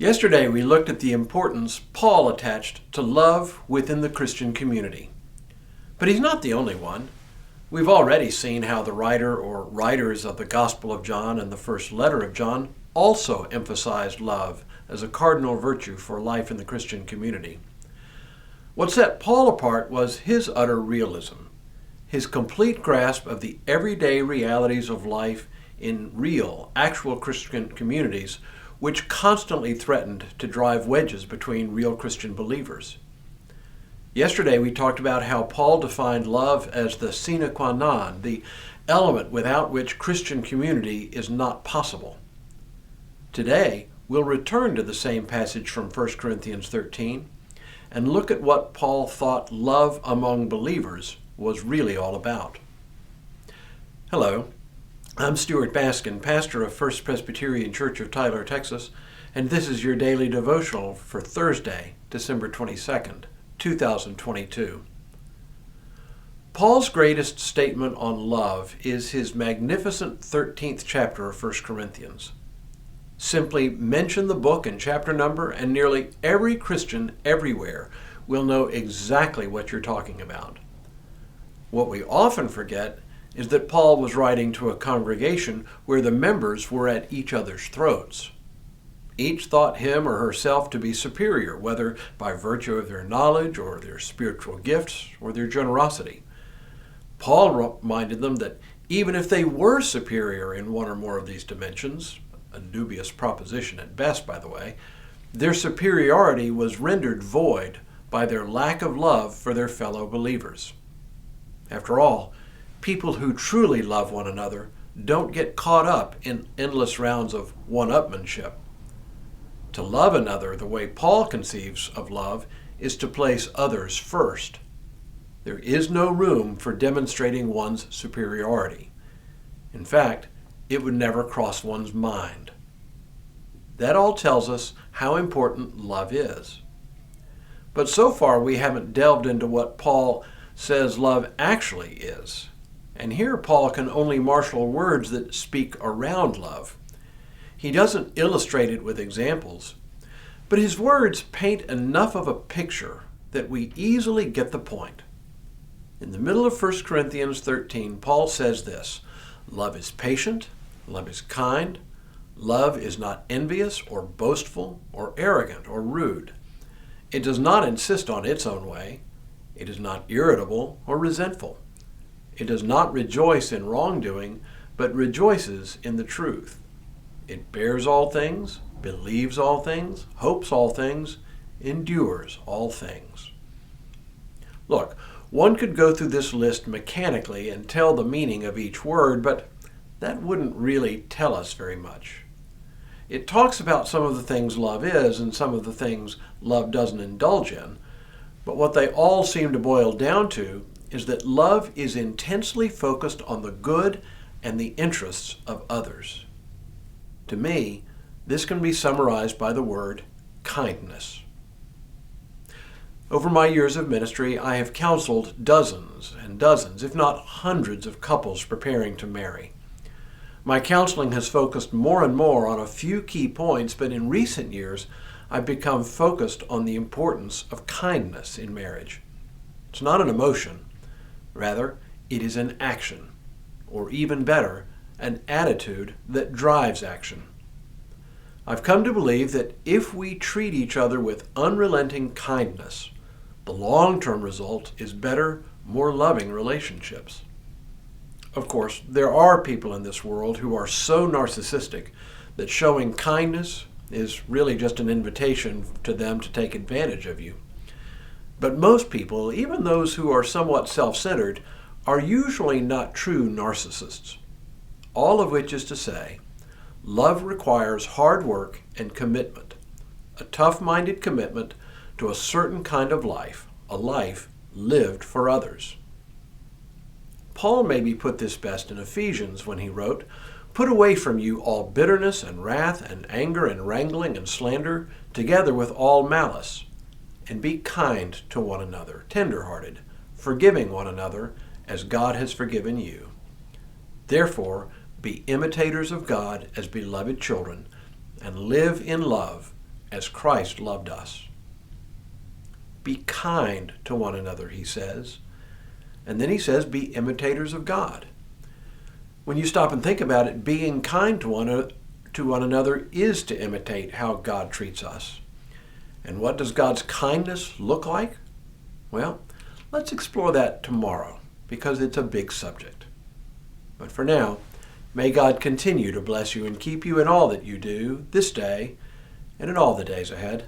Yesterday we looked at the importance Paul attached to love within the Christian community. But he's not the only one. We've already seen how the writer or writers of the Gospel of John and the first letter of John also emphasized love as a cardinal virtue for life in the Christian community. What set Paul apart was his utter realism, his complete grasp of the everyday realities of life in real, actual Christian communities, which constantly threatened to drive wedges between real Christian believers. Yesterday we talked about how Paul defined love as the sine qua non, the element without which Christian community is not possible. Today we'll return to the same passage from 1 Corinthians 13 and look at what Paul thought love among believers was really all about. Hello, I'm Stuart Baskin, pastor of First Presbyterian Church of Tyler, Texas, and this is your daily devotional for Thursday, December 22nd, 2022. Paul's greatest statement on love is his magnificent 13th chapter of 1 Corinthians. Simply mention the book and chapter number, and nearly every Christian everywhere will know exactly what you're talking about. What we often forget is that Paul was writing to a congregation where the members were at each other's throats. Each thought him or herself to be superior, whether by virtue of their knowledge or their spiritual gifts or their generosity. Paul reminded them that even if they were superior in one or more of these dimensions, a dubious proposition at best, by the way, their superiority was rendered void by their lack of love for their fellow believers. After all, people who truly love one another don't get caught up in endless rounds of one-upmanship. To love another the way Paul conceives of love is to place others first. There is no room for demonstrating one's superiority. In fact, it would never cross one's mind. That all tells us how important love is. But so far we haven't delved into what Paul says love actually is. And here Paul can only marshal words that speak around love. He doesn't illustrate it with examples, but his words paint enough of a picture that we easily get the point. In the middle of 1 Corinthians 13, Paul says this: love is patient, love is kind, love is not envious or boastful or arrogant or rude. It does not insist on its own way. It is not irritable or resentful. It does not rejoice in wrongdoing, but rejoices in the truth. It bears all things, believes all things, hopes all things, endures all things. Look, one could go through this list mechanically and tell the meaning of each word, but that wouldn't really tell us very much. It talks about some of the things love is and some of the things love doesn't indulge in, but what they all seem to boil down to is that love is intensely focused on the good and the interests of others. To me, this can be summarized by the word kindness. Over my years of ministry, I have counseled dozens and dozens, if not hundreds, of couples preparing to marry. My counseling has focused more and more on a few key points, but in recent years, I've become focused on the importance of kindness in marriage. It's not an emotion. Rather, it is an action, or even better, an attitude that drives action. I've come to believe that if we treat each other with unrelenting kindness, the long-term result is better, more loving relationships. Of course, there are people in this world who are so narcissistic that showing kindness is really just an invitation to them to take advantage of you. But most people, even those who are somewhat self-centered, are usually not true narcissists. All of which is to say, love requires hard work and commitment, a tough-minded commitment to a certain kind of life, a life lived for others. Paul maybe put this best in Ephesians when he wrote, "Put away from you all bitterness and wrath and anger and wrangling and slander, together with all malice. And be kind to one another, tender-hearted, forgiving one another, as God has forgiven you. Therefore, be imitators of God as beloved children, and live in love, as Christ loved us. Be kind to one another, he says. And then he says, be imitators of God. When you stop and think about it, being kind to one another is to imitate how God treats us. And what does God's kindness look like? Well, let's explore that tomorrow, because it's a big subject. But for now, may God continue to bless you and keep you in all that you do this day and in all the days ahead.